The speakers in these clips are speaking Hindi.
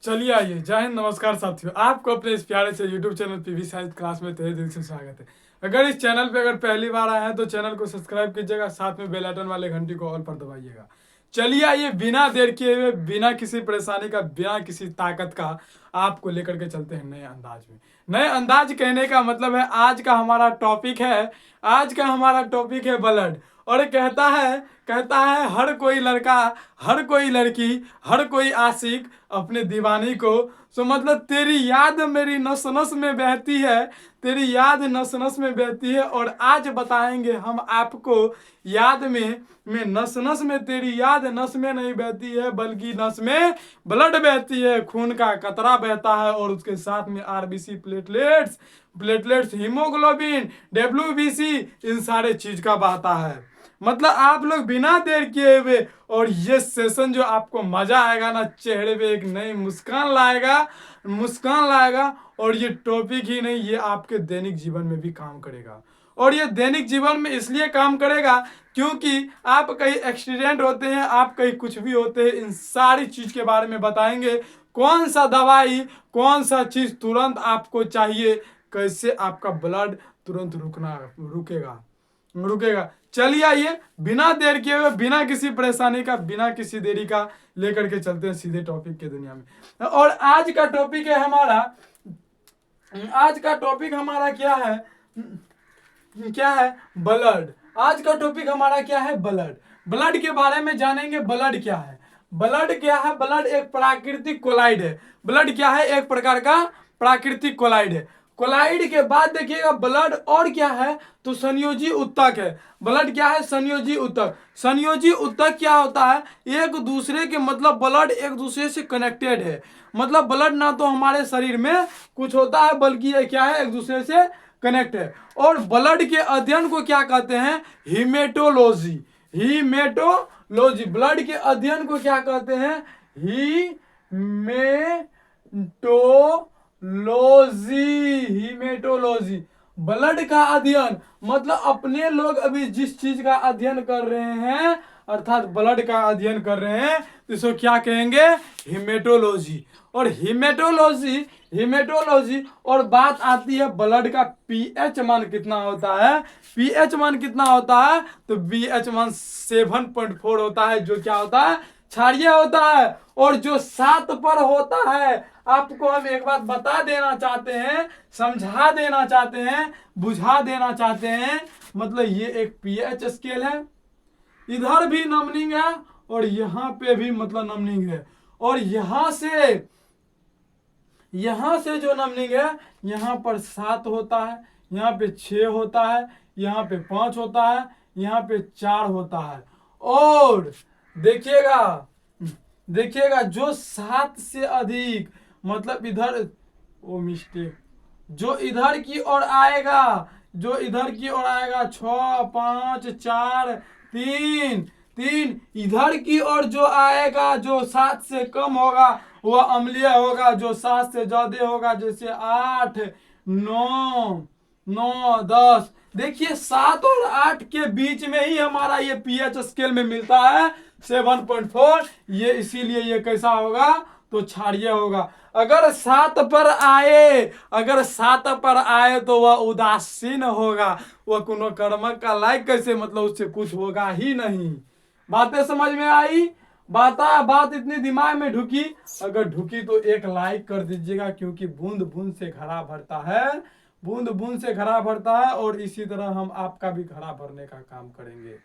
चलिए आइए, जय हिंद, नमस्कार साथियों। आपको अपने इस प्यारे से YouTube channel PV science class में तहे दिल से स्वागत है। अगर इस चैनल पे अगर पहली बार आए हैं तो चैनल को सब्सक्राइब कीजिएगा, साथ में बेल आइकन वाले घंटी को ऑल पर दबाइएगा। चलिए आइए, बिना देर किए हुए, बिना किसी परेशानी का, बिना किसी ताकत का आपको लेकर के चलते हैं नए अंदाज में। नए अंदाज कहने का मतलब है आज का हमारा टॉपिक है ब्लड। और कहता है हर कोई लड़का, हर कोई लड़की, हर कोई आशिक अपने दीवानी को। सो मतलब तेरी याद मेरी नस नस में बहती है, तेरी याद नस नस में बहती है। और आज बताएंगे हम आपको याद में नस नस में तेरी याद नस में नहीं बहती है, बल्कि नस में ब्लड बहती है, खून का कतरा बहता है। और उसके साथ में आरबीसी, प्लेटलेट्स, हीमोग्लोबिन, डब्ल्यूबीसी, इन सारे चीज का बहता है। मतलब आप लोग बिना देर किए हुए, और ये सेशन जो आपको मजा आएगा ना, चेहरे पे एक नई मुस्कान लाएगा। और ये टॉपिक ही नहीं, ये आपके दैनिक जीवन में भी काम करेगा। और ये दैनिक जीवन में इसलिए काम करेगा क्योंकि आप कहीं एक्सीडेंट होते हैं, आप कहीं कुछ भी होते हैं, इन सारी चीज के बारे में बताएंगे। कौन सा दवाई, कौन सा चीज तुरंत आपको चाहिए, कैसे आपका ब्लड तुरंत रुकेगा। चलिए आइए, बिना देर किए हुए, बिना किसी परेशानी का, बिना किसी देरी का, लेकर के चलते हैं सीधे टॉपिक के दुनिया में। और आज का टॉपिक हमारा क्या है? ब्लड। आज का टॉपिक हमारा क्या है? ब्लड के बारे में जानेंगे। ब्लड क्या है? ब्लड एक प्राकृतिक कोलाइड है। ब्लड क्या है? एक प्रकार का प्राकृतिक कोलाइड है। कोलाइड के बाद देखिएगा ब्लड और क्या है, तो संयोजी उत्तक है। ब्लड क्या है? संयोजी उत्तक। संयोजी उत्तक क्या होता है? एक दूसरे के, मतलब ब्लड एक दूसरे से कनेक्टेड है। मतलब ब्लड ना तो हमारे शरीर में कुछ होता है, बल्कि ये क्या है, एक दूसरे से कनेक्ट है। और ब्लड के अध्ययन को क्या कहते हैं? हीमेटोलॉजी। ब्लड के अध्ययन को क्या कहते हैं? हीमेटोलॉजी। ब्लड का अध्ययन मतलब अपने लोग अभी जिस चीज का अध्ययन कर रहे हैं, अर्थात ब्लड का अध्ययन कर रहे हैं, तो इसको क्या कहेंगे? हीमेटोलॉजी। और हीमेटोलॉजी और बात आती है ब्लड का पीएच मान कितना होता है। पीएच मान कितना होता है? तो पीएच मान 7.4 होता है, जो क्या होता है? क्षारीय होता है। और जो 7 पर होता है, आपको हम एक बात बता देना चाहते हैं, समझा देना चाहते हैं, बुझा देना चाहते हैं। मतलब ये एक पीएच स्केल है, इधर भी नमनिंग है और यहाँ पे भी मतलब नमनिंग है। और यहाँ से जो नमनिंग है, यहाँ पर 7 होता है, यहाँ पे 6 होता है, यहाँ पे 5 होता है, यहाँ पे 4 होता है। और देखिएगा जो 7 से अधिक, मतलब इधर जो इधर की ओर आएगा, 6, 5, 4, 3, इधर की ओर जो आएगा, जो 7 से कम होगा वह अम्लीय होगा, जो 7 से ज्यादा होगा, जैसे 8, 9, 10। देखिए 7 और 8 के बीच में ही हमारा ये पीएच स्केल में मिलता है 7.4। ये इसीलिए ये कैसा होगा? तो क्षारीय होगा। अगर 7 पर आए तो वह उदासीन होगा, वह कोनो कर्म का लायक कैसे, मतलब उससे कुछ होगा ही नहीं। बातें समझ में आई? बात इतनी दिमाग में ढुकी? अगर ढुकी तो एक लाइक कर दीजिएगा, क्योंकि बूंद बूंद से घड़ा भरता है। और इसी तरह हम आपका भी घड़ा भरने का काम करेंगे।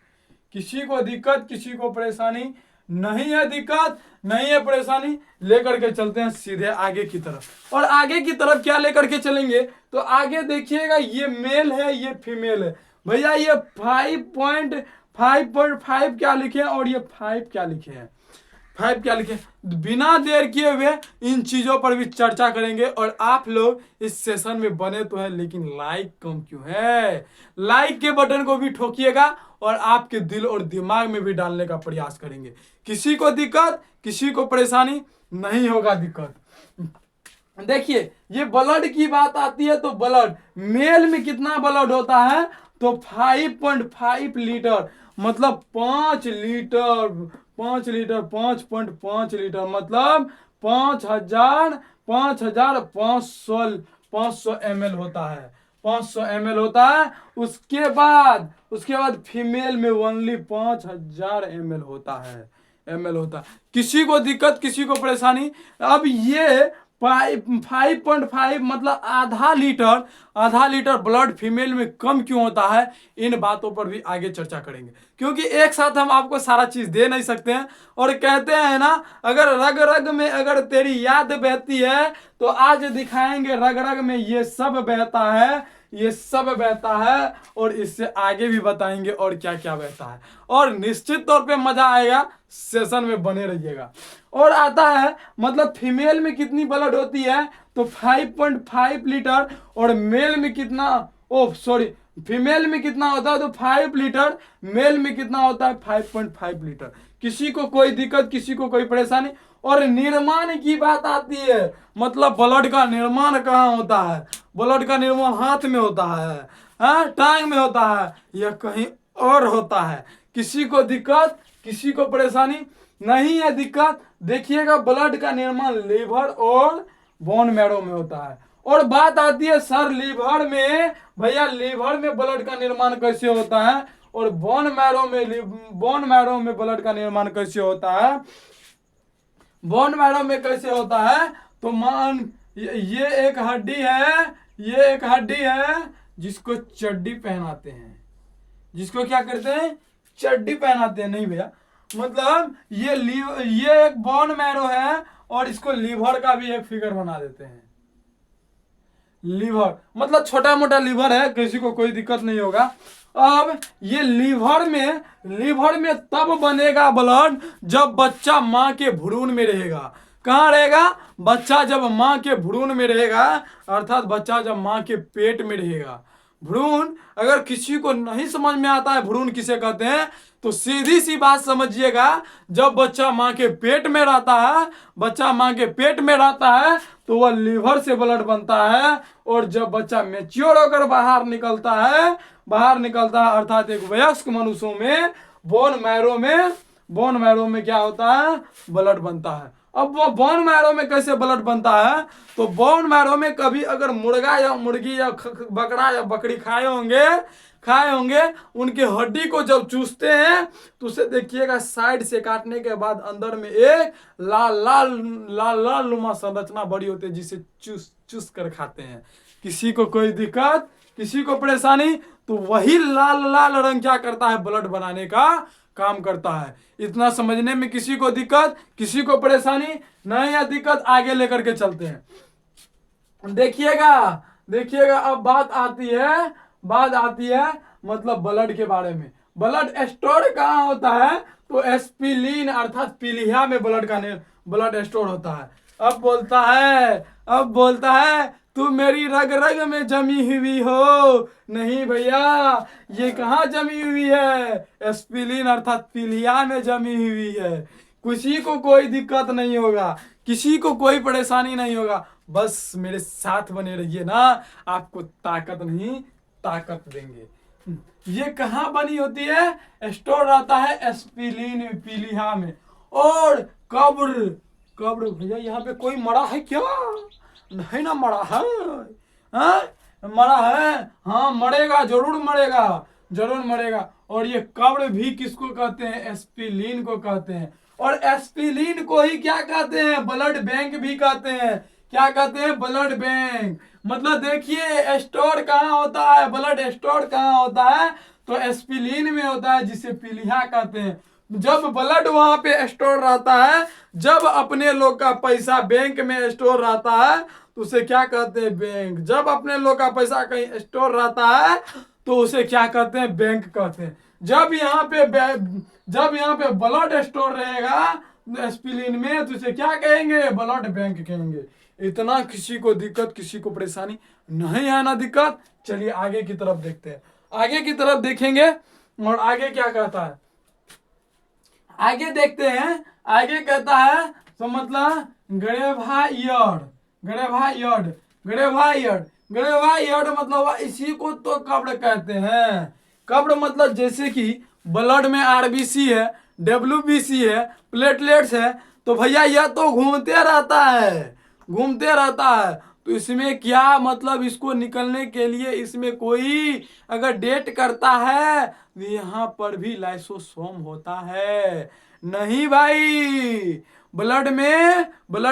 किसी को दिक्कत, किसी को परेशानी नहीं है, दिक्कत नहीं है, परेशानी, लेकर के चलते हैं सीधे आगे की तरफ। और आगे की तरफ क्या लेकर के चलेंगे? तो आगे देखिएगा, ये मेल है, ये फीमेल है। भैया ये 5.5 क्या लिखे हैं और ये 5 क्या लिखे हैं? बिना देर किए हुए इन चीजों पर भी चर्चा करेंगे। और आप लोग इस सेशन में बने तो है, लेकिन लाइक कम क्यों है? लाइक के बटन को भी ठोकिएगा और आपके दिल और दिमाग में भी डालने का प्रयास करेंगे। किसी को दिक्कत, किसी को परेशानी नहीं होगा दिक्कत। देखिए ये ब्लड की बात आती है, तो ब्लड मेल में कितना ब्लड होता है? तो 5.5 लीटर, मतलब 5.5 लीटर, मतलब 5,500 ml होता है, 500 ml होता है। उसके बाद फीमेल में ओनली 5,000 ml होता है। किसी को दिक्कत, किसी को परेशानी। अब ये 5.5 मतलब आधा लीटर ब्लड फीमेल में कम क्यों होता है, इन बातों पर भी आगे चर्चा करेंगे, क्योंकि एक साथ हम आपको सारा चीज दे नहीं सकते हैं। और कहते हैं ना, अगर रग रग में अगर तेरी याद बहती है, तो आज दिखाएंगे रग रग में ये सब बहता है, ये सब बहता है। और इससे आगे भी बताएंगे और क्या क्या बहता है। और निश्चित तौर पे मजा आएगा, सेशन में बने रहिएगा। और आता है मतलब फीमेल में कितनी ब्लड होती है, तो 5.5 लीटर। और मेल में कितना, फीमेल में कितना होता है, तो 5 लीटर। मेल में कितना होता है, 5.5 लीटर। किसी को कोई दिक्कत, किसी को कोई परेशानी। और निर्माण की बात आती है, मतलब ब्लड का निर्माण कहाँ होता है, ब्लड का निर्माण हाथ में होता है, टांग में होता है, या कहीं और होता है। किसी को दिक्कत, किसी को परेशानी नहीं है दिक्कत। देखिएगा, ब्लड का निर्माण लीवर और बोन मैरो में होता है। और बात आती है सर लीवर में, भैया लीवर में ब्लड का निर्माण कैसे होता है, और बोन मैरो में ब्लड का निर्माण कैसे होता है, बोन मैरो में कैसे होता है। तो मान ये एक हड्डी है, जिसको चड्डी पहनाते हैं, जिसको क्या करते हैं, चड्डी पहनाते हैं। नहीं भैया, मतलब ये एक बोन मैरो है, और इसको लीवर का भी एक फिगर बना देते हैं। लीवर मतलब छोटा मोटा लीवर है, किसी को कोई दिक्कत नहीं होगा। अब ये लीवर में तब बनेगा ब्लड जब बच्चा माँ के भ्रूण में रहेगा। कहाँ रहेगा, बच्चा जब माँ के भ्रूण में रहेगा, अर्थात बच्चा जब माँ के पेट में रहेगा। भ्रूण, अगर किसी को नहीं समझ में आता है भ्रूण किसे कहते हैं, तो सीधी सी बात समझिएगा, जब बच्चा माँ के पेट में रहता है, तो वह लीवर से ब्लड बनता है। और जब बच्चा मैच्योर होकर बाहर निकलता है, अर्थात एक वयस्क मनुष्यों में बोन मैरो में क्या होता है, ब्लड बनता है। अब वो बोन मैरो में कैसे ब्लड बनता है, तो बोन मैरो में कभी अगर मुर्गा या मुर्गी या बकरा या बकरी खाए होंगे, उनके हड्डी को जब चूसते हैं, तो उसे देखिएगा साइड से काटने के बाद अंदर में एक लाल नुमा संरचना बड़ी होती है, जिसे चूस कर खाते हैं। किसी को कोई दिक्कत, किसी को परेशानी, तो वही लाल रंग क्या करता है, ब्लड बनाने का काम करता है। इतना समझने में किसी को दिक्कत, किसी को परेशानी नहीं है दिक्कत, आगे लेकर के चलते हैं। देखिएगा अब बात आती है मतलब ब्लड के बारे में। ब्लड स्टोर कहाँ होता है, तो एस्पिलीन अर्थात पीलिया में ब्लड स्टोर होता है। अब बोलता है तू मेरी रग रग में जमी हुई हो। नहीं भैया, ये कहाँ जमी हुई है, एस्पिलीन अर्थात पीलिया में जमी हुई है। किसी को कोई दिक्कत नहीं होगा, किसी को कोई परेशानी नहीं होगा, बस मेरे साथ बने रहिए ना, आपको ताकत देंगे। ये कहाँ बनी होती है, स्टोर रहता है एस्पिलीन पीलिया में। और कब्र भैया, यहाँ पे कोई मरा है क्या, नहीं ना मरा है, मरा है, हाँ मरेगा, जरूर मरेगा। और ये कब्र भी किसको कहते हैं, एस्पिलीन को कहते हैं। और एस्पिलीन को ही क्या कहते हैं, ब्लड बैंक भी कहते हैं। क्या कहते हैं, ब्लड बैंक। मतलब देखिए स्टोर कहाँ होता है, ब्लड स्टोर कहाँ होता है, तो एस्पिलीन में होता है, जिसे पीलिया कहते हैं। जब ब्लड वहां पे स्टोर रहता है, जब अपने लोग का पैसा बैंक में स्टोर रहता है, तो उसे क्या कहते हैं, बैंक। जब अपने लोग का पैसा कहीं स्टोर रहता है, तो उसे क्या कहते हैं, बैंक कहते हैं। जब यहाँ पे ब्लड स्टोर रहेगा एस्पिलीन में, तो उसे क्या कहेंगे, ब्लड बैंक कहेंगे। इतना किसी को दिक्कत, किसी को परेशानी नहीं है ना दिक्कत। चलिए आगे की तरफ देखते हैं, आगे की तरफ देखेंगे और आगे क्या कहता है, आगे देखते हैं। आगे कहता है तो मतलब ग्रेवायड मतलब इसी को तो कब्र कहते हैं। कब्र मतलब जैसे कि ब्लड में आरबीसी है, डब्ल्यूबीसी है, प्लेटलेट्स है, तो भैया यह तो घूमते रहता है, घूमते रहता है। तो इसमें क्या मतलब, इसको निकलने के लिए इसमें कोई अगर डेट करता है तो यहाँ पर भी लाइसोसोम होता है। नहीं भाई, ब्लड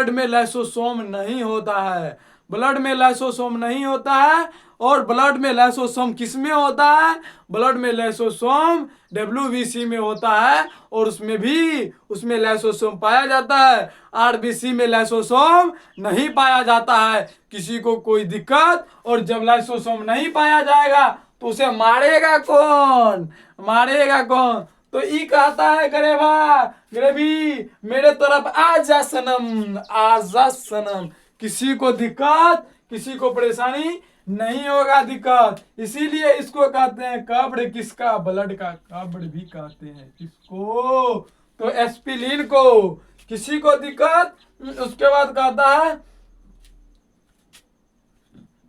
में लाइसोसोम नहीं होता है, ब्लड में लाइसोसोम नहीं होता है। और ब्लड में लाइसोसोम किस में होता है? ब्लड में लाइसोसोम डब्ल्यूबीसी में होता है, और उसमें लाइसोसोम पाया जाता है। आरबीसी में लाइसोसोम नहीं पाया जाता है। किसी को कोई दिक्कत, और जब लाइसोसोम नहीं पाया जाएगा तो उसे मारेगा कौन? मारेगा कौन? तो ई कहता है गरेबा, गरेबी मेरे तरफ आजा सनम, आजा सनम। किसी को दिक्कत, किसी को परेशानी नहीं होगा दिक्कत। इसीलिए इसको कहते हैं कब्र किसका? ब्लड का कब्र भी कहते हैं किसको? तो एस्पिरिन को। किसी को दिक्कत, उसके बाद कहता है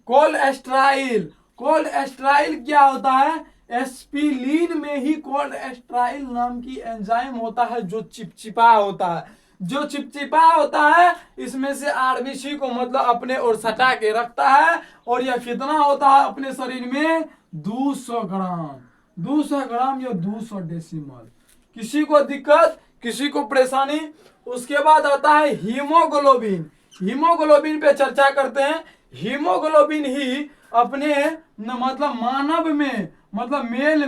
कोलेस्ट्राइल। कोलेस्ट्राइल क्या होता है? एस्पिरिन में ही कोलेस्ट्राइल नाम की एंजाइम होता है जो चिपचिपा होता है, जो चिपचिपा होता है। इसमें से आरबीसी को मतलब अपने ओर सटा के रखता है। और यह कितना होता है अपने शरीर में? 200 ग्राम, 200 ग्राम या 200 डेसिमल। किसी को दिक्कत, किसी को परेशानी। उसके बाद आता है हीमोग्लोबिन। हीमोग्लोबिन पे चर्चा करते हैं। हीमोग्लोबिन ही अपने मतलब मानव में, मतलब मेल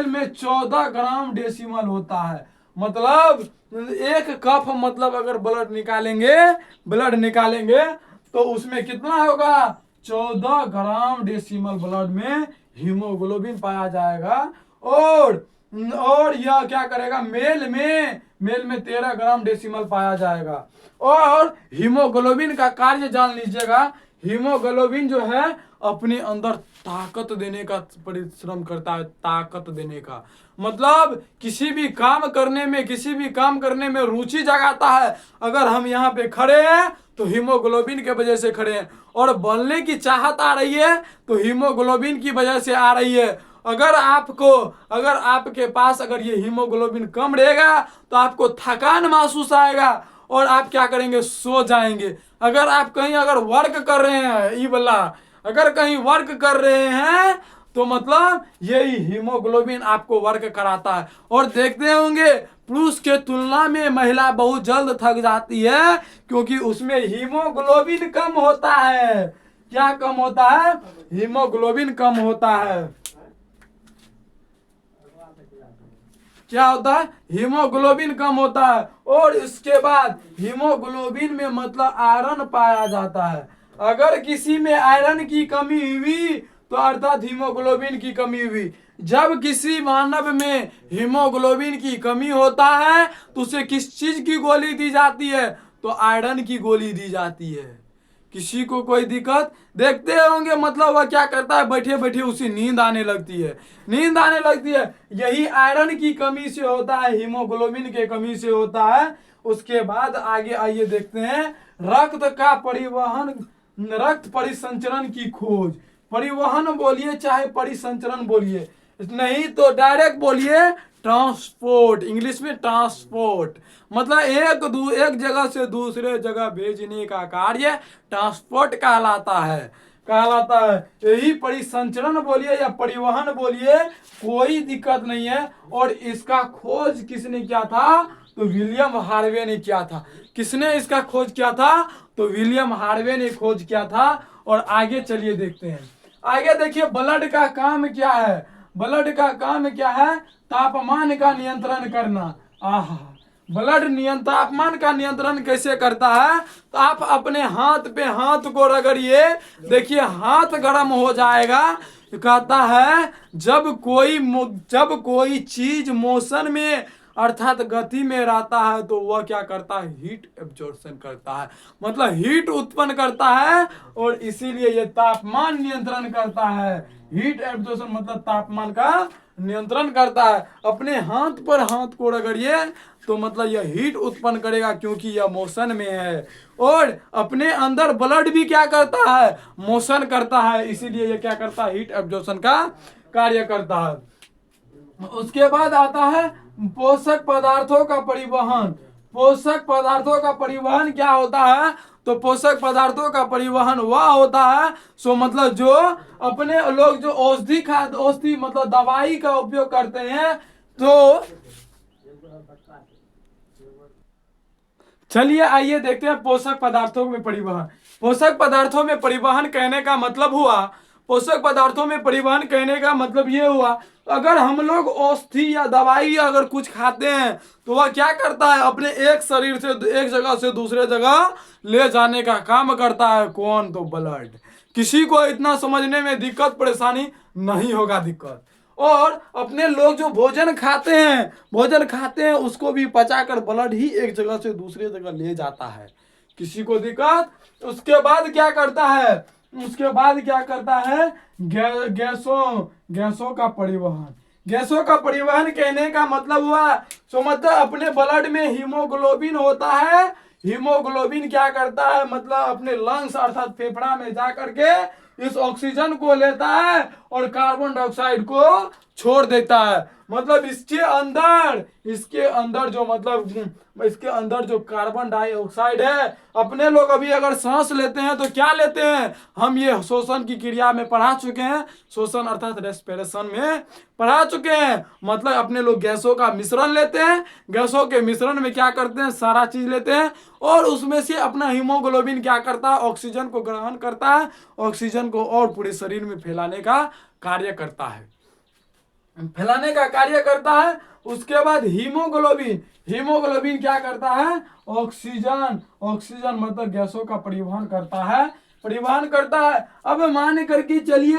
में 14 ग्राम डेसिमल होता है। मतलब एक कप, मतलब अगर ब्लड निकालेंगे तो उसमें कितना होगा? 14 ग्राम डेसिमल ब्लड में हीमोग्लोबिन पाया जाएगा। और यह क्या करेगा? मेल में 13 ग्राम डेसिमल पाया जाएगा। और हीमोग्लोबिन का कार्य जान लीजिएगा। हीमोग्लोबिन जो है अपने अंदर ताकत देने का परिश्रम करता है, ताकत देने का मतलब किसी भी काम करने में रुचि जगाता है। अगर हम यहाँ पे खड़े हैं तो हीमोग्लोबिन के वजह से खड़े हैं, और बनने की चाहत आ रही है तो हीमोग्लोबिन की वजह से आ रही है। अगर आपके पास अगर ये हीमोग्लोबिन कम रहेगा तो आपको थकान महसूस आएगा, और आप क्या करेंगे? सो जाएंगे। अगर आप कहीं वर्क कर रहे हैं, अगर कहीं वर्क कर रहे हैं तो मतलब यही हीमोग्लोबिन आपको वर्क कराता है। और देखते होंगे पुरुष के तुलना में महिला बहुत जल्द थक जाती है, क्योंकि उसमें हीमोग्लोबिन कम होता है। क्या कम होता है? हीमोग्लोबिन कम होता है। क्या होता है? हीमोग्लोबिन कम होता है। और इसके बाद हीमोग्लोबिन में मतलब आयरन पाया जाता है। अगर किसी में आयरन की कमी हुई तो अर्थात हीमोग्लोबिन की कमी हुई। जब किसी मानव में हीमोग्लोबिन की कमी होता है तो उसे किस चीज की गोली दी जाती है? तो आयरन की गोली दी जाती है। किसी को कोई दिक्कत? देखते होंगे मतलब वह क्या करता है? बैठे बैठे उसे नींद आने लगती है। यही आयरन की कमी से होता है, हीमोग्लोबिन के कमी से होता है। उसके बाद आगे आइए देखते हैं रक्त का परिवहन, रक्त परिसंचरण की खोज। परिवहन बोलिए चाहे परिसंचरण बोलिए, नहीं तो डायरेक्ट बोलिए ट्रांसपोर्ट। इंग्लिश में ट्रांसपोर्ट मतलब एक जगह से दूसरे जगह भेजने का कार्य ट्रांसपोर्ट कहलाता है। यही परिसंचरण बोलिए या परिवहन बोलिए, कोई दिक्कत नहीं है। और इसका खोज किसने किया था? तो विलियम हार्वे ने किया था। किसने इसका खोज किया था? तो विलियम हार्वे ने खोज किया था। और आगे चलिए देखते हैं। आगे देखिए ब्लड का काम क्या है? ब्लड का काम क्या है? तापमान का नियंत्रण करना। ब्लड तापमान का नियंत्रण कैसे करता है? तो आप अपने हाथ पे हाथ को रगड़िए, देखिए हाथ गर्म हो जाएगा। कहता है जब कोई चीज मोशन में अर्थात गति में रहता है तो वह क्या करता है? हीट एब्जॉर्प्शन करता है, मतलब हीट उत्पन्न करता है। और इसीलिए यह तापमान नियंत्रण करता है। हीट एब्जॉर्प्शन मतलब तापमान का नियंत्रण करता है। अपने हाथ पर हाथ को रगड़िए तो मतलब यह हीट उत्पन्न करेगा, क्योंकि यह मोशन में है। और अपने अंदर ब्लड भी क्या करता है? मोशन करता है, इसीलिए यह क्या करता है? हीट एब्जॉर्प्शन का कार्य करता है। उसके बाद आता है पोषक पदार्थों का परिवहन। पोषक पदार्थों का परिवहन क्या होता है? तो पोषक पदार्थों का परिवहन वह होता है सो मतलब जो अपने लोग जो औषधि मतलब दवाई का उपयोग करते हैं। तो चलिए आइए देखते हैं पोषक पदार्थों में परिवहन। पोषक पदार्थों में परिवहन कहने का मतलब हुआ, पोषक पदार्थों में परिवहन कहने का मतलब ये हुआ, अगर हम लोग औषधि या दवाई अगर कुछ खाते हैं तो वह क्या करता है? अपने एक शरीर से एक जगह से दूसरे जगह ले जाने का काम करता है। कौन? तो ब्लड। किसी को इतना समझने में दिक्कत परेशानी नहीं होगा दिक्कत। और अपने लोग जो भोजन खाते हैं उसको भी पचाकर ब्लड ही एक जगह से दूसरे जगह ले जाता है। किसी को दिक्कत? उसके बाद क्या करता है? गैसों का परिवहन। गैसों का परिवहन कहने का मतलब हुआ तो मतलब अपने ब्लड में हीमोग्लोबिन होता है। हीमोग्लोबिन क्या करता है? मतलब अपने लंग्स अर्थात फेफड़ा में जा करके इस ऑक्सीजन को लेता है और कार्बन डाइऑक्साइड को छोड़ देता है। मतलब इसके अंदर जो कार्बन डाइऑक्साइड है, अपने लोग अभी अगर सांस लेते हैं तो क्या लेते हैं? हम ये शोषण की क्रिया में पढ़ा चुके हैं, शोषण अर्थात रेस्पिरेशन में पढ़ा चुके हैं। मतलब अपने लोग गैसों का मिश्रण लेते हैं, गैसों के मिश्रण में क्या करते हैं? सारा चीज लेते हैं और उसमें से अपना हीमोग्लोबिन क्या करता है? ऑक्सीजन को ग्रहण करता है, ऑक्सीजन को और पूरे शरीर में फैलाने का कार्य करता है। उसके बाद हीमोग्लोबिन क्या करता है? ऑक्सीजन मतलब गैसों का परिवहन करता है। अब मान करके चलिए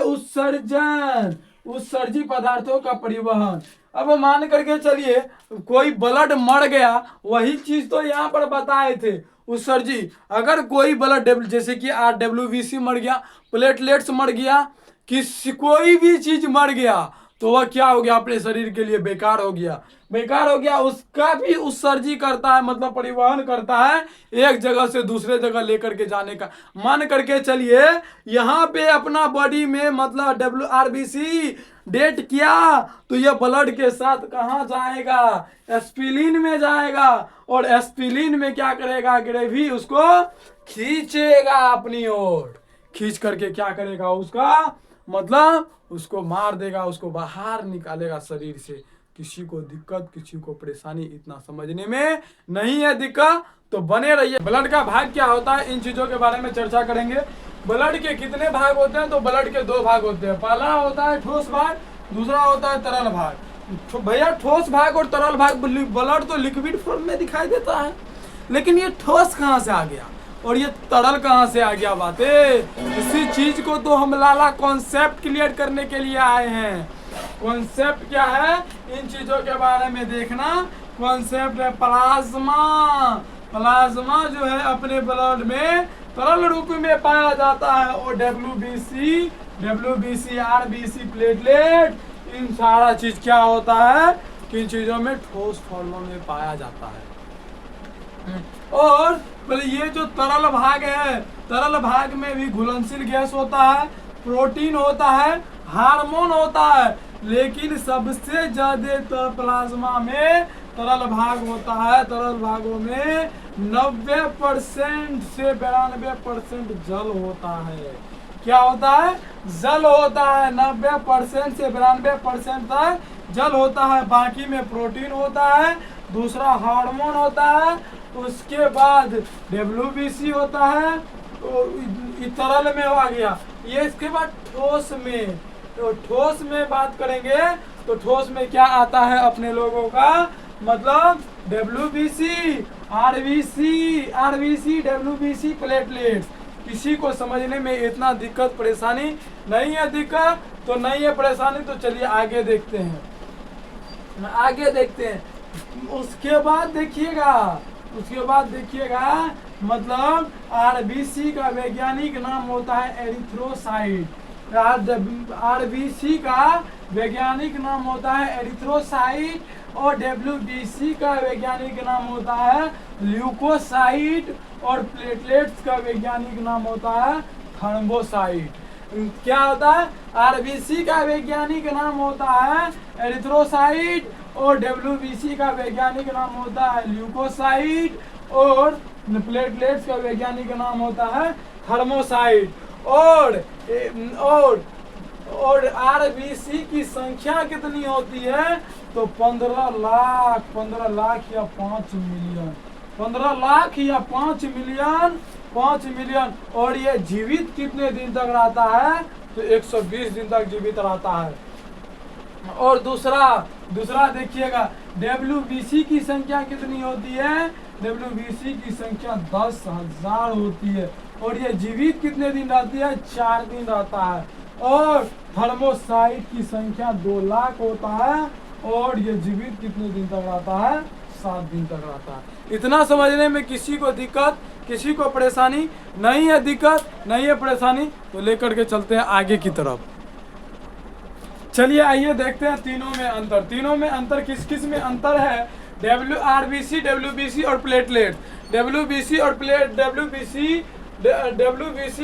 उत्सर्जी पदार्थों का परिवहन। अब मान करके चलिए कोई ब्लड मर गया, वही चीज तो यहाँ पर बताए थे उत्सर्जी। अगर कोई ब्लड जैसे कि RWBC मर गया, प्लेटलेट्स मर गया, कोई भी चीज मर गया तो वह क्या हो गया? अपने शरीर के लिए बेकार हो गया। उसका भी उत्सर्जी करता है, मतलब परिवहन करता है एक जगह से दूसरे जगह लेकर के जाने का। मान करके चलिए यहाँ पे अपना बॉडी में मतलब WRBC डेट किया तो यह ब्लड के साथ कहाँ जाएगा? एस्पिलिन में जाएगा। और एस्पिलिन में क्या करेगा? ग्रेवी उसको खींचेगा अपनी ओर, खींच करके क्या करेगा? उसका मतलब उसको मार देगा, उसको बाहर निकालेगा शरीर से। किसी को दिक्कत, किसी को परेशानी इतना समझने में नहीं है दिक्कत, तो बने रहिए। ब्लड का भाग क्या होता है, इन चीजों के बारे में चर्चा करेंगे। ब्लड के कितने भाग होते हैं? तो ब्लड के 2 भाग होते हैं। पहला होता है ठोस भाग, दूसरा होता है तरल भाग। भैया ठोस भाग और तरल भाग, ब्लड तो लिक्विड फॉर्म में दिखाई देता है, लेकिन ये ठोस कहाँ से आ गया और ये तरल कहाँ से आ गया? बातें इसी चीज को तो हम लाला कॉन्सेप्ट क्लियर करने के लिए आए हैं। कॉन्सेप्ट क्या है? इन चीजों के बारे में देखना। कॉन्सेप्ट है प्लाज्मा जो है अपने ब्लड में तरल रूप में पाया जाता है। और WBC RBC प्लेटलेट, इन सारा चीज क्या होता है कि इन चीजों में ठोस फॉर्म में पाया जाता है। और ये जो तरल भाग है, तरल भाग में भी घुलनशील गैस होता है, प्रोटीन होता है, हार्मोन होता है, लेकिन सबसे ज्यादा तो प्लाज्मा में तरल भाग होता है। तरल भागों में 90% से 92% जल होता है। क्या होता है? जल होता है। 90% से 92% तक जल होता है। बाकी में प्रोटीन होता है, दूसरा हार्मोन होता है, उसके बाद WBC होता है, तो तरल में आ गया ये। इसके बाद ठोस में, तो ठोस में बात करेंगे तो ठोस में क्या आता है अपने लोगों का? मतलब WBC RBC WBC प्लेटलेट्स। किसी को समझने में इतना दिक्कत परेशानी नहीं है, दिक्कत तो नहीं है, परेशानी तो चलिए आगे देखते हैं। उसके बाद देखिएगा मतलब RBC का वैज्ञानिक नाम होता है एरिथ्रोसाइट। RBC का वैज्ञानिक नाम होता है एरिथ्रोसाइट और WBC का वैज्ञानिक नाम होता है ल्यूकोसाइट और प्लेटलेट्स का वैज्ञानिक नाम होता है थर्म्बोसाइट। क्या होता है? RBC का वैज्ञानिक नाम होता है एरिथ्रोसाइट और WBC का वैज्ञानिक नाम होता है ल्यूकोसाइट, और प्लेटलेट्स का वैज्ञानिक नाम होता है थर्मोसाइट। और आरबीसी की संख्या कितनी होती है? तो 15 लाख या 5 मिलियन, 15 लाख या 5 मिलियन, 5 मिलियन। और ये जीवित कितने दिन तक रहता है? तो 120 दिन तक जीवित रहता है। और दूसरा देखिएगा, WBC की संख्या कितनी होती है? WBC की संख्या 10,000 होती है। और ये जीवित कितने दिन रहती है? 4 दिन रहता है। और थर्मोसाइट की संख्या 2 लाख होता है, और ये जीवित कितने दिन तक रहता है? 7 दिन तक रहता है। इतना समझने में किसी को दिक्कत, किसी को परेशानी नहीं है? दिक्कत नहीं है, परेशानी तो लेकर के चलते हैं आगे की तरफ। चलिए आइए देखते हैं तीनों में अंतर। तीनों में अंतर किस किस में अंतर है? आरबीसी, WBC और प्लेटलेट। WBC,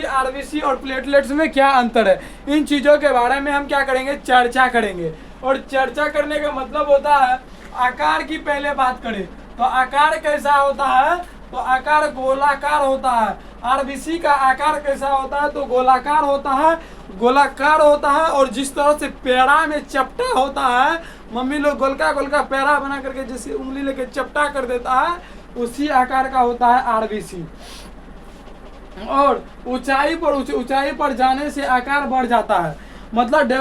आरबीसी और प्लेटलेट्स में क्या अंतर है? इन चीज़ों के बारे में हम क्या करेंगे? चर्चा करेंगे। और चर्चा करने का मतलब होता है, आकार की पहले बात करें तो आकार कैसा होता है? तो आकार गोलाकार होता है। आरबीसी का आकार कैसा होता है? तो गोलाकार होता है, गोलाकार होता है। और जिस तरह से पेड़ा में चपटा होता है, मम्मी लोग गोलका गोलका पेड़ा बना करके जैसे उंगली लेके चपटा कर देता है, उसी आकार का होता है आरबीसी। और ऊंचाई पर जाने से आकार बढ़ जाता है। मतलब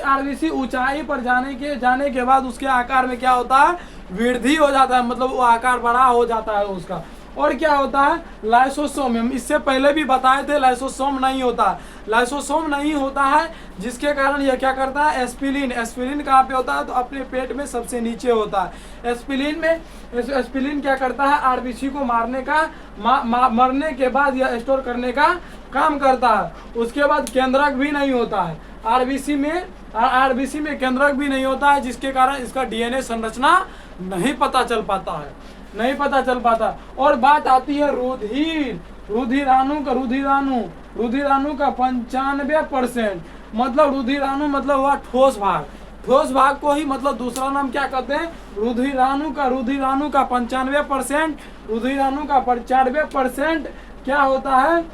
आरबीसी ऊंचाई पर जाने के बाद उसके आकार में क्या होता है? वृद्धि हो जाता है, मतलब वो आकार बड़ा हो जाता है उसका। और क्या होता है? लाइसोसोम। हम इससे पहले भी बताए थे, लाइसोसोम नहीं होता। लाइसोसोम नहीं होता है, जिसके कारण यह क्या करता है? एस्पिरिन कहाँ पे होता है? तो अपने पेट में सबसे नीचे होता है। एस्पिरिन क्या करता है? आरबीसी को मरने के बाद या स्टोर करने का काम करता है। उसके बाद केंद्रक भी नहीं होता है आरबीसी में केंद्रक भी नहीं होता है, जिसके कारण इसका डीएनए संरचना नहीं पता चल पाता। और बात आती है रुधिराणु का 95%। मतलब रुधिराणु मतलब हुआ ठोस भाग को ही मतलब दूसरा नाम क्या कहते हैं? रुधिराणु का 95%, रुधिराणु का 95% क्या होता है?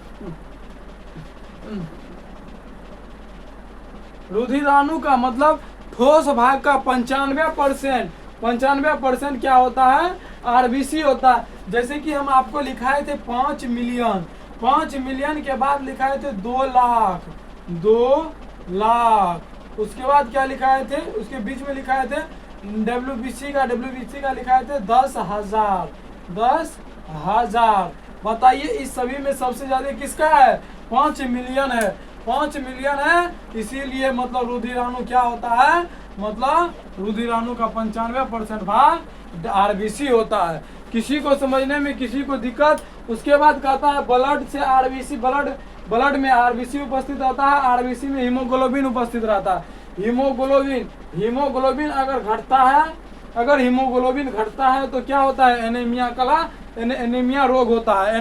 रुधिराणु का मतलब ठोस भाग का 95% क्या होता है? आरबीसी होता है। जैसे कि हम आपको लिखाए थे 5 मिलियन के बाद लिखाए थे 2 लाख। उसके बाद क्या लिखाए थे? उसके बीच में लिखाए थे WBC का लिखाए थे 10,000। बताइए इस सभी में सबसे ज्यादा किसका है? 5 मिलियन है। 5 मिलियन है, इसीलिए मतलब रुधिराणु क्या होता है? मतलब रुधिराणु का 95% भाग आरबीसी होता है। किसी को समझने में किसी को दिक्कत? उसके बाद कहता है ब्लड से आरबीसी, ब्लड में आरबीसी उपस्थित रहता है, आरबीसी में हीमोग्लोबिन उपस्थित रहता है। हीमोग्लोबिन अगर हीमोग्लोबिन घटता है तो क्या होता है? एनीमिया रोग होता है।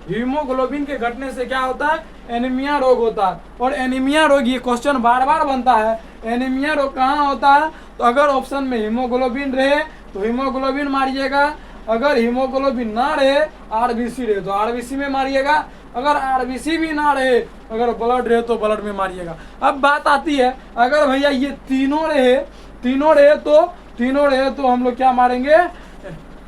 हीमोग्लोबिन के घटने से क्या होता है? एनीमिया रोग होता है। और एनीमिया रोग, ये क्वेश्चन बार बार बनता है, एनीमिया रोग कहाँ होता है? तो अगर ऑप्शन में हीमोग्लोबिन रहे तो हीमोग्लोबिन मारिएगा, अगर हीमोग्लोबिन ना रहे, आरबीसी रहे तो आरबीसी में मारिएगा, अगर आरबीसी भी ना रहे, अगर ब्लड रहे तो ब्लड में मारिएगा। अब बात आती है, अगर भैया ये तीनों रहे तो हम लोग क्या मारेंगे?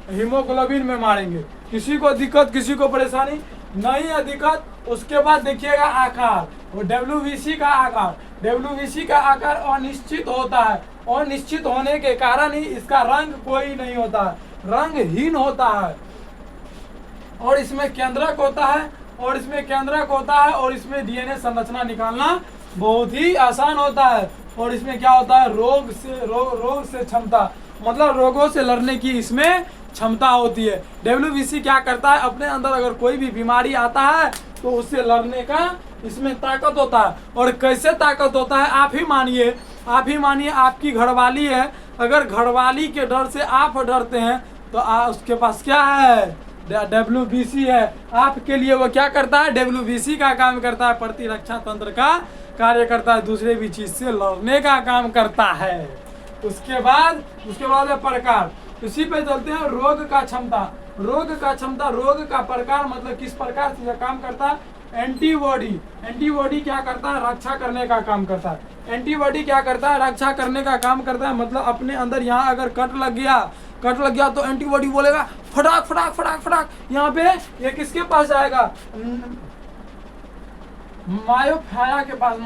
हीमोग्लोबिन में मारेंगे। किसी को दिक्कत, किसी को परेशानी नहीं है? दिक्कत। उसके बाद देखिएगा आकार, वो WBC का आकार अनिश्चित होता है। अनिश्चित होने के कारण ही इसका रंग कोई नहीं होता है, रंगहीन होता है। और इसमें केंद्रक होता है, और इसमें डीएनए संरचना निकालना बहुत ही आसान होता है। और इसमें क्या होता है? रोग से क्षमता, मतलब रोगों से लड़ने की इसमें क्षमता होती है। WBC क्या करता है? अपने अंदर अगर कोई भी बीमारी आता है तो उससे लड़ने का इसमें ताकत होता है। और कैसे ताकत होता है? आप ही मानिए आपकी घरवाली है, अगर घरवाली के डर से आप डरते हैं तो उसके पास क्या है? WBC है आपके लिए, वो क्या करता है? WBC का काम करता है, प्रतिरक्षा तंत्र का कार्य करता है, दूसरे भी चीज से लड़ने का काम करता है। उसके बाद है प्रकार। इसी पे चलते हैं, रोग का क्षमता। रोग का क्षमता, रोग का प्रकार मतलब किस प्रकार से यह काम करता है? एंटीबॉडी। एंटीबॉडी क्या करता है? रक्षा करने का काम करता है। एंटीबॉडी क्या करता है? रक्षा करने का काम करता है। मतलब अपने अंदर यहाँ अगर कट लग गया तो एंटीबॉडी बोलेगा फटाक फटाक फटाक फटाक, यहाँ पे ये किसके पास जाएगा? मायोफाया के पास।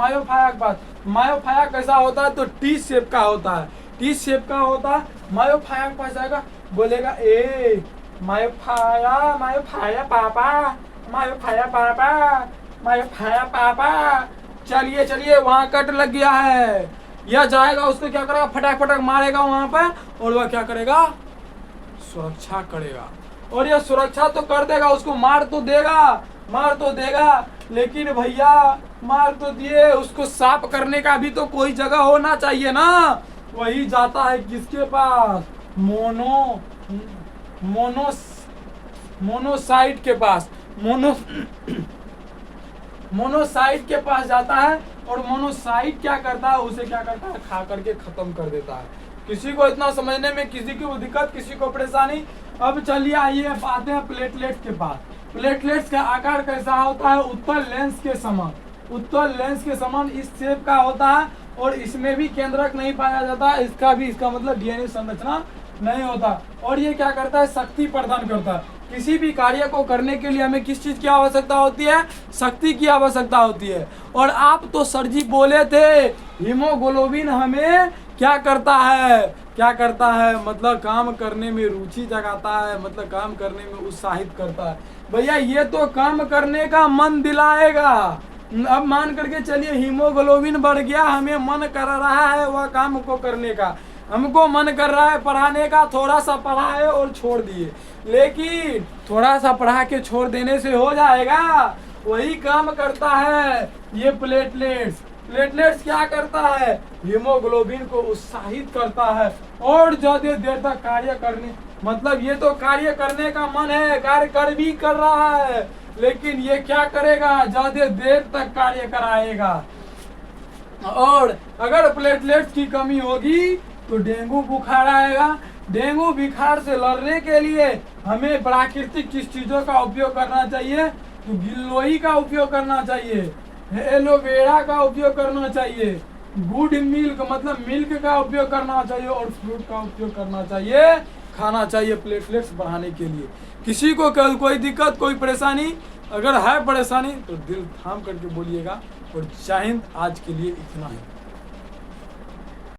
मायोफाया कैसा होता है? तो टी शेप का होता है। टी शेप का होता है। मायोफाया के पास जाएगा, बोलेगा ए मायोफाया पापा, मायोफाया पापा। चलिए वहां कट लग गया है। यह जाएगा, उसको क्या करेगा? फटाक फटाक मारेगा वहां पर, और वह क्या करेगा? सुरक्षा करेगा। और यह सुरक्षा तो कर देगा, उसको मार तो देगा, लेकिन भैया मार तो दिए, उसको साफ करने का भी तो कोई जगह होना चाहिए ना। वही जाता है किसके पास? मोनोसाइट के पास। मोनोसाइट के पास जाता है, और मोनोसाइट क्या करता है? उसे क्या करता है? खा करके खत्म कर देता है। किसी को इतना समझने में किसी को दिक्कत, किसी को परेशानी। अब चलिए आइए आते हैं प्लेटलेट के पास। प्लेटलेट्स का आकार कैसा होता है? उत्तल लेंस के समान इस शेप का होता है, और इसमें भी केंद्रक नहीं पाया जाता। इसका मतलब डीएनए संरचना नहीं होता। और ये क्या करता है? शक्ति प्रदान करता है। किसी भी कार्य को करने के लिए हमें किस चीज की आवश्यकता होती है? शक्ति की आवश्यकता होती है। और आप तो सर जी बोले थे हीमोग्लोबिन हमें क्या करता है? मतलब काम करने में रुचि जगाता है, मतलब काम करने में उत्साहित करता है। भैया ये तो काम करने का मन दिलाएगा। अब मान करके चलिए हीमोग्लोबिन बढ़ गया, हमें मन कर रहा है वह काम को करने का, हमको मन कर रहा है पढ़ाने का, थोड़ा सा पढ़ाए और छोड़ दिए। लेकिन थोड़ा सा पढ़ा के छोड़ देने से हो जाएगा? वही काम करता है ये प्लेटलेट्स क्या करता है? हीमोग्लोबिन को उत्साहित करता है, और ज्यादा देर तक कार्य करने, मतलब ये तो कार्य करने का मन है, कार्य कर भी कर रहा है, लेकिन ये क्या करेगा? ज्यादा देर तक कार्य कराएगा। और अगर प्लेटलेट्स की कमी होगी तो डेंगू बुखार आएगा। डेंगू बुखार से लड़ने के लिए हमें प्राकृतिक किस चीजों का उपयोग करना चाहिए? तो गिलोई का उपयोग करना चाहिए, एलोवेरा का उपयोग करना चाहिए, गुड मिल्क मतलब मिल्क का उपयोग करना चाहिए, और फ्रूट का उपयोग करना चाहिए, खाना चाहिए प्लेटलेट्स बढ़ाने के लिए। किसी को कोई दिक्कत, कोई परेशानी अगर है परेशानी तो दिल थाम करके बोलिएगा। और जय हिंद, आज के लिए इतना ही।